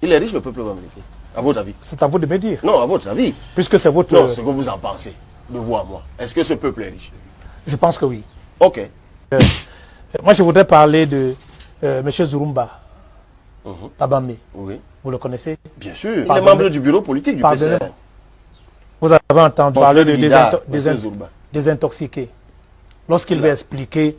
Il est riche, le peuple bamileke, à votre avis? C'est à vous de me dire. Non, à votre avis. Puisque c'est votre... Non, ce que vous en pensez, de vous à moi. Est-ce que ce peuple est riche? Je pense que oui. Ok. Moi, je voudrais parler de M. Zurumba, Abamé. Oui. Vous le connaissez? Bien sûr. Il est membre du bureau politique du PCR. Vous avez entendu parler de Zurumba. désintoxiquer. Lorsqu'il veut expliquer,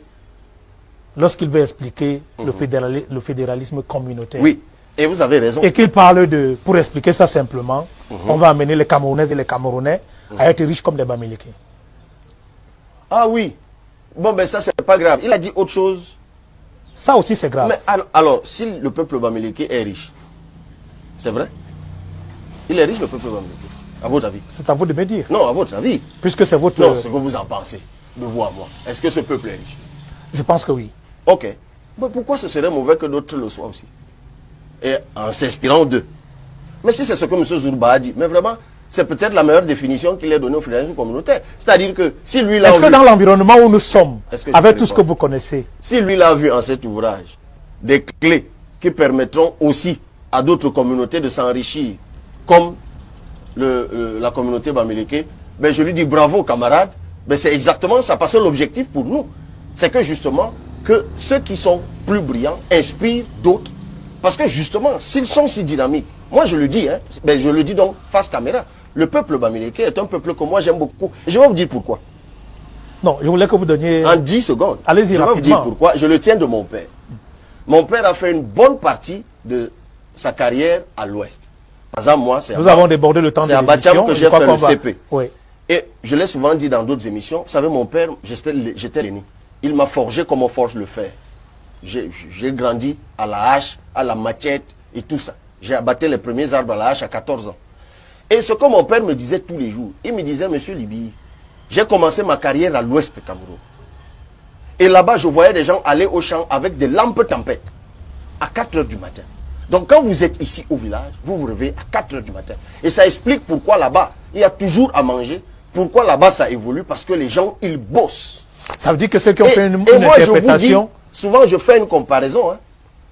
le fédéralisme communautaire. Oui. Et vous avez raison. Et qu'il parle de, pour expliquer ça simplement, on va amener les Camerounaises et les Camerounais à être riches comme des Bamileke. Ah oui. Bon, ben ça, c'est pas grave. Il a dit autre chose. Ça aussi, c'est grave. Mais alors, si le peuple bamileke est riche, c'est vrai? Il est riche, le peuple bamileke, à votre avis? C'est à vous de me dire. Non, à votre avis. Puisque c'est votre... Non, ce que vous en pensez, de vous à moi. Est-ce que ce peuple est riche? Je pense que oui. Ok. Mais pourquoi ce serait mauvais que d'autres le soient aussi? Et en s'inspirant d'eux. Mais si c'est ce que M. Zurumba a dit, mais vraiment, c'est peut-être la meilleure définition qu'il ait donnée au fédéralisme communautaire. C'est-à-dire que si lui l'a vu... Est-ce que dans l'environnement où nous sommes, avec tout ce que vous connaissez... Si lui l'a vu en cet ouvrage, des clés qui permettront aussi à d'autres communautés de s'enrichir, comme la communauté bamileke, ben je lui dis bravo camarade, ben c'est exactement ça, parce que l'objectif pour nous, c'est que justement, que ceux qui sont plus brillants inspirent d'autres. Parce que justement, s'ils sont si dynamiques, moi je le dis, hein, ben je le dis donc face caméra, le peuple bamileke est un peuple que moi j'aime beaucoup. Et je vais vous dire pourquoi. Non, je voulais que vous donniez... En 10 secondes. Allez-y rapidement. Je vais vous dire pourquoi. Je le tiens de mon père. Mon père a fait une bonne partie de sa carrière à l'Ouest. Par exemple, moi, c'est... Nous avons débordé le temps de l'émission. C'est à Batiam que j'ai fait le CP. Oui. Et je l'ai souvent dit dans d'autres émissions. Vous savez, mon père, j'étais l'aîné. Il m'a forgé comme on forge le fer. J'ai grandi à la hache, à la machette et tout ça. J'ai abattu les premiers arbres à la hache à 14 ans. Et ce que mon père me disait tous les jours, il me disait, Monsieur Libi, j'ai commencé ma carrière à l'Ouest Cameroun. Et là-bas, je voyais des gens aller au champ avec des lampes tempêtes à 4 heures du matin. Donc quand vous êtes ici au village, vous vous réveillez à 4 heures du matin. Et ça explique pourquoi là-bas, il y a toujours à manger. Pourquoi là-bas ça évolue? Parce que les gens, ils bossent. Ça veut dire que ceux qui ont fait une moi, interprétation... je vous dis, souvent je fais une comparaison. Hein.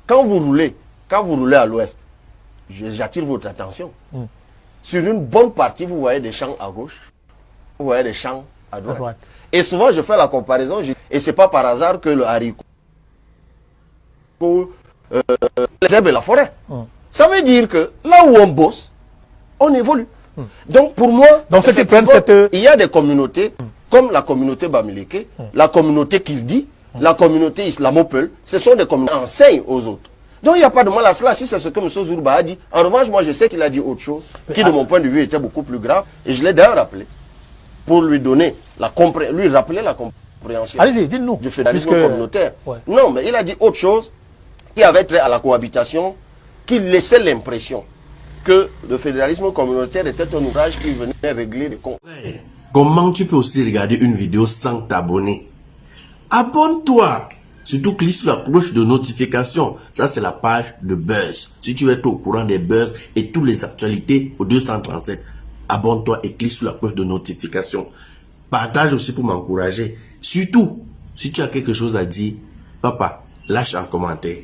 Quand vous roulez à l'ouest, j'attire votre attention. Sur une bonne partie, vous voyez des champs à gauche, vous voyez des champs à droite. Et souvent, je fais la comparaison, et ce n'est pas par hasard que le haricot, les herbes et la forêt. Ça veut dire que là où on bosse, on évolue. Donc pour moi, il y a des communautés, comme la communauté bamileke, la communauté Kildi, la communauté islamo-peul, ce sont des communautés qui enseignent aux autres. Donc il n'y a pas de mal à cela, si c'est ce que M. Zurumba a dit. En revanche, moi je sais qu'il a dit autre chose, qui de mon point de vue était beaucoup plus grave, et je l'ai d'ailleurs rappelé, pour lui donner lui rappeler la compréhension du fédéralisme communautaire. Ouais. Non, mais il a dit autre chose qui avait trait à la cohabitation, qui laissait l'impression que le fédéralisme communautaire était un ouvrage qui venait régler les comptes. Comment tu peux aussi regarder une vidéo sans t'abonner? Abonne-toi! Surtout clique sur la cloche de notification. Ça, c'est la page de Buzz. Si tu veux être au courant des buzz et toutes les actualités au 237, abonne-toi et clique sur la cloche de notification. Partage aussi pour m'encourager. Surtout, si tu as quelque chose à dire, papa, lâche un commentaire.